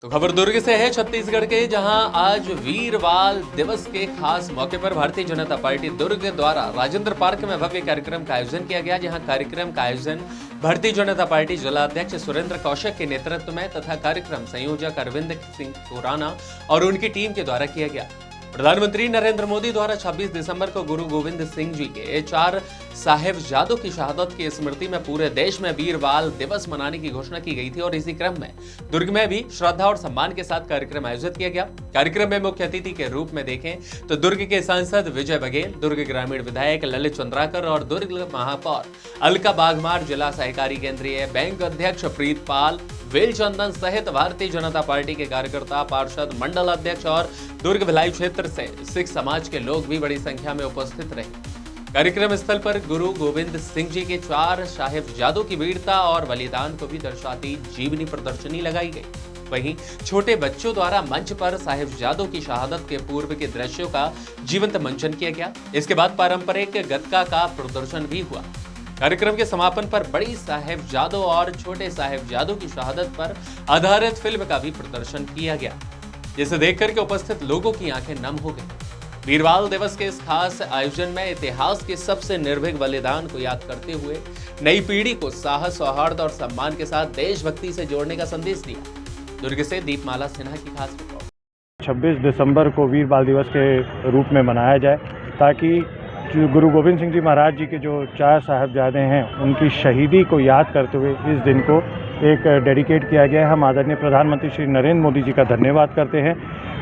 तो खबर दुर्ग से है छत्तीसगढ़ के, जहां आज वीर बाल दिवस के खास मौके पर भारतीय जनता पार्टी दुर्ग द्वारा राजेंद्र पार्क में भव्य कार्यक्रम का आयोजन किया गया। जहां कार्यक्रम का आयोजन भारतीय जनता पार्टी जिला अध्यक्ष सुरेंद्र कौशिक के नेतृत्व में तथा कार्यक्रम संयोजक अरविंद सिंह खुराना और उनकी टीम के द्वारा किया गया। प्रधानमंत्री नरेंद्र मोदी द्वारा 26 दिसंबर को गुरु गोविंद सिंह जी के 4 साहिबजादों की शहादत की स्मृति में पूरे देश में वीर बाल दिवस मनाने की घोषणा की गई थी और इसी क्रम में दुर्ग में भी श्रद्धा और सम्मान के साथ कार्यक्रम आयोजित किया गया। कार्यक्रम में मुख्य अतिथि के रूप में देखें तो दुर्ग के सांसद विजय बघेल, दुर्ग ग्रामीण विधायक ललित चंद्राकर और दुर्ग महापौर अलका बाघमार, जिला सहकारी केंद्रीय बैंक अध्यक्ष प्रीतपाल वेलचंदन सहित भारतीय जनता पार्टी के कार्यकर्ता, पार्षद, मंडल अध्यक्ष और दुर्ग भिलाई क्षेत्र से सिख समाज के लोग भी बड़ी संख्या में उपस्थित रहे। कार्यक्रम स्थल पर गुरु गोविंद सिंह जी के 4 साहिबजादों की वीरता और बलिदान को भी दर्शाती जीवनी प्रदर्शनी लगाई गई। वहीं छोटे बच्चों द्वारा मंच पर साहिबजादों की शहादत के पूर्व के दृश्यों का जीवंत मंचन किया गया। इसके बाद पारंपरिक गतका का प्रदर्शन भी हुआ। कार्यक्रम के समापन पर बड़ी साहिबजादों और छोटे साहिबजादों की शहादत पर आधारित फिल्म का भी प्रदर्शन किया गया, जिसे देखकर के उपस्थित लोगों की आंखें नम हो गई। वीर बाल दिवस के इस खास आयोजन में इतिहास के सबसे निर्भीक बलिदान को याद करते हुए नई पीढ़ी को साहस, सौहार्द और सम्मान के साथ देशभक्ति से जोड़ने का संदेश दिया। दुर्ग से दीपमाला सिन्हा की खास रिपोर्ट। 26 दिसंबर को वीर बाल दिवस के रूप में मनाया जाए, ताकि जो गुरु गोविंद सिंह जी महाराज जी के जो 4 साहिबजादे हैं उनकी शहीदी को याद करते हुए इस दिन को एक डेडिकेट किया गया है। हम आदरणीय प्रधानमंत्री श्री नरेंद्र मोदी जी का धन्यवाद करते हैं।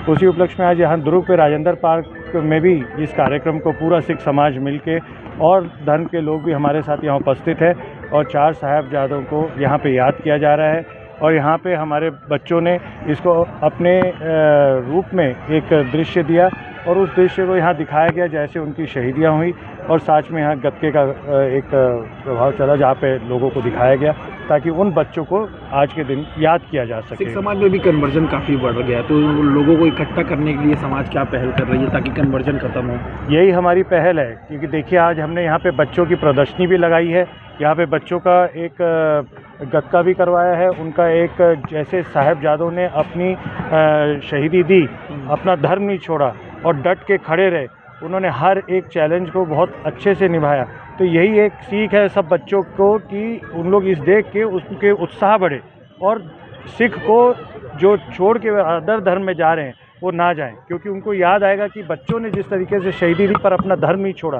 उसी उपलक्ष्य में आज यहाँ दुर्ग पे राजेंद्र पार्क में भी इस कार्यक्रम को पूरा सिख समाज मिलके और धर्म के लोग भी हमारे साथ यहाँ उपस्थित है और 4 साहिबजादों को यहाँ पे याद किया जा रहा है। और यहाँ पे हमारे बच्चों ने इसको अपने रूप में एक दृश्य दिया और उस दृश्य को यहाँ दिखाया गया जैसे उनकी शहीदियाँ हुई, और साथ में यहाँ गतके का एक प्रभाव चला जहाँ पे लोगों को दिखाया गया, ताकि उन बच्चों को आज के दिन याद किया जा सके। सिख समाज में भी कन्वर्जन काफ़ी बढ़ गया, तो लोगों को इकट्ठा करने के लिए समाज क्या पहल कर रही है ताकि कन्वर्जन खत्म हो? यही हमारी पहल है, क्योंकि देखिए आज हमने यहाँ पे बच्चों की प्रदर्शनी भी लगाई है। यहाँ पे बच्चों का एक गतका भी करवाया है। उनका एक जैसे साहिबजादों ने अपनी शहीदी दी, अपना धर्म नहीं छोड़ा और डट के खड़े रहे, उन्होंने हर एक चैलेंज को बहुत अच्छे से निभाया। तो यही एक सीख है सब बच्चों को कि उन लोग इस देख के उनके उत्साह बढ़े और सिख को जो छोड़ के अदर धर्म में जा रहे हैं वो ना जाएं, क्योंकि उनको याद आएगा कि बच्चों ने जिस तरीके से शहीदी दी पर अपना धर्म नहीं छोड़ा।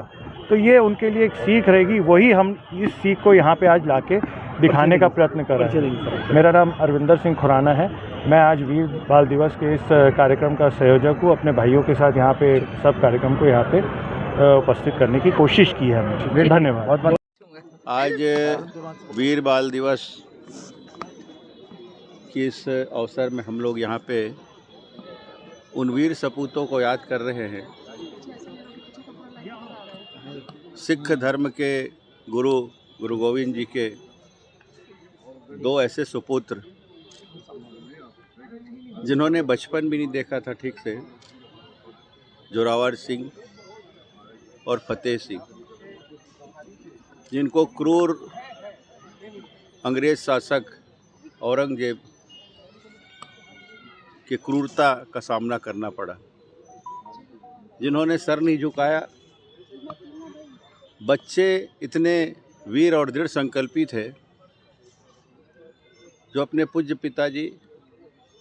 तो ये उनके लिए एक सीख रहेगी। वही हम इस सीख को यहाँ पे आज लाके दिखाने का प्रयत्न कर रहे हैं। मेरा नाम अरविंदर सिंह खुराना है। मैं आज वीर बाल दिवस के इस कार्यक्रम का संयोजक हूँ। अपने भाइयों के साथ यहाँ पे सब कार्यक्रम को यहाँ पे उपस्थित करने की कोशिश की है हमने। धन्यवाद। आज वीर बाल दिवस के इस अवसर में हम लोग यहाँ पे उन वीर सपूतों को याद कर रहे हैं। सिख धर्म के गुरु गोविंद जी के 2 ऐसे सुपुत्र जिन्होंने बचपन भी नहीं देखा था ठीक से, जोरावर सिंह और फतेह सिंह, जिनको क्रूर अंग्रेज शासक औरंगजेब की क्रूरता का सामना करना पड़ा, जिन्होंने सर नहीं झुकाया। बच्चे इतने वीर और दृढ़ संकल्पी थे जो अपने पूज्य पिताजी,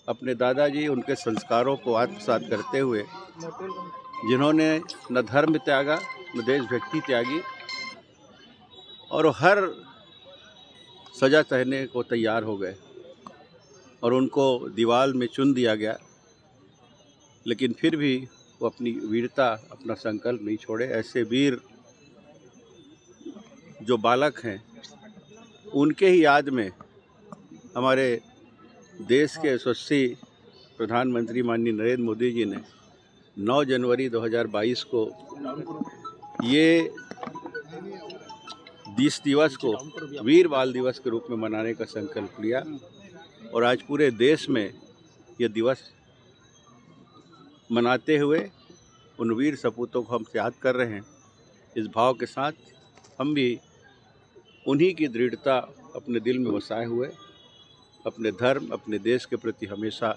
अपने दादाजी, उनके संस्कारों को आत्मसात करते हुए जिन्होंने न धर्म त्यागा न देशभक्ति त्यागी और हर सजा सहने को तैयार हो गए और उनको दीवार में चुन दिया गया, लेकिन फिर भी वो अपनी वीरता, अपना संकल्प नहीं छोड़े। ऐसे वीर जो बालक हैं उनके ही याद में हमारे देश के यशस्वी प्रधानमंत्री माननीय नरेंद्र मोदी जी ने 9 जनवरी 2022 को ये इस दिवस को वीर बाल दिवस के रूप में मनाने का संकल्प लिया और आज पूरे देश में ये दिवस मनाते हुए उन वीर सपूतों को हम याद कर रहे हैं। इस भाव के साथ हम भी उन्हीं की दृढ़ता अपने दिल में बसाए हुए अपने धर्म, अपने देश के प्रति हमेशा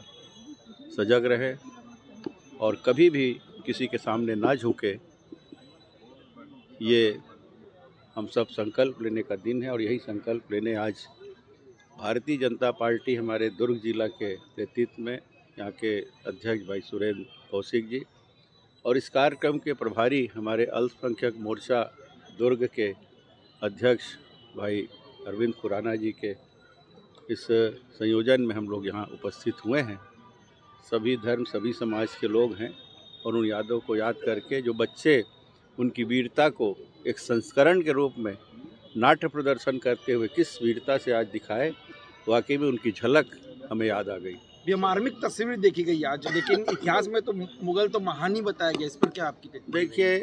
सजग रहे और कभी भी किसी के सामने ना झुके। ये हम सब संकल्प लेने का दिन है और यही संकल्प लेने आज भारतीय जनता पार्टी हमारे दुर्ग जिला के नेतृत्व में यहाँ के अध्यक्ष भाई सुरेंद्र कौशिक जी और इस कार्यक्रम के प्रभारी हमारे अल्पसंख्यक मोर्चा दुर्ग के अध्यक्ष भाई अरविंद खुराना जी के इस संयोजन में हम लोग यहाँ उपस्थित हुए हैं। सभी धर्म सभी समाज के लोग हैं और उन यादों को याद करके जो बच्चे उनकी वीरता को एक संस्करण के रूप में नाट्य प्रदर्शन करते हुए किस वीरता से आज दिखाए, वाकई में उनकी झलक हमें याद आ गई। ये मार्मिक तस्वीर देखी गई आज, लेकिन इतिहास में तो मुगल तो महान ही बताया गया। इस पर क्या आपकी टिप्पणी? देखिए,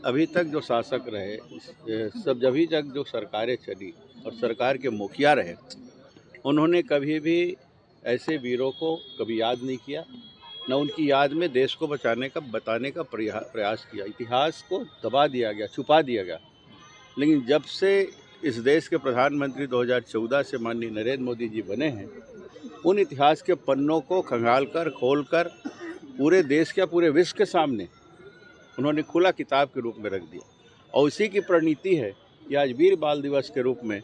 अभी तक जो शासक रहे सब जभी तक जो सरकारें चली और सरकार के मुखिया रहे, उन्होंने कभी भी ऐसे वीरों को कभी याद नहीं किया, न उनकी याद में देश को बताने का प्रयास किया। इतिहास को दबा दिया गया, छुपा दिया गया। लेकिन जब से इस देश के प्रधानमंत्री 2014 से माननीय नरेंद्र मोदी जी बने हैं, उन इतिहास के पन्नों को खंगाल कर खोल कर पूरे देश के पूरे विश्व के सामने उन्होंने खुला किताब के रूप में रख दिया। और उसी की परिणति है कि आज वीर बाल दिवस के रूप में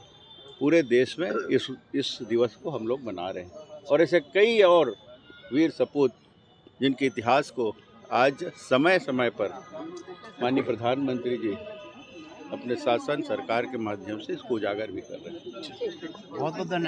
पूरे देश में इस दिवस को हम लोग मना रहे हैं। और ऐसे कई और वीर सपूत जिनके इतिहास को आज समय समय पर माननीय प्रधानमंत्री जी अपने शासन सरकार के माध्यम से इसको उजागर भी कर रहे हैं। बहुत बहुत धन्यवाद।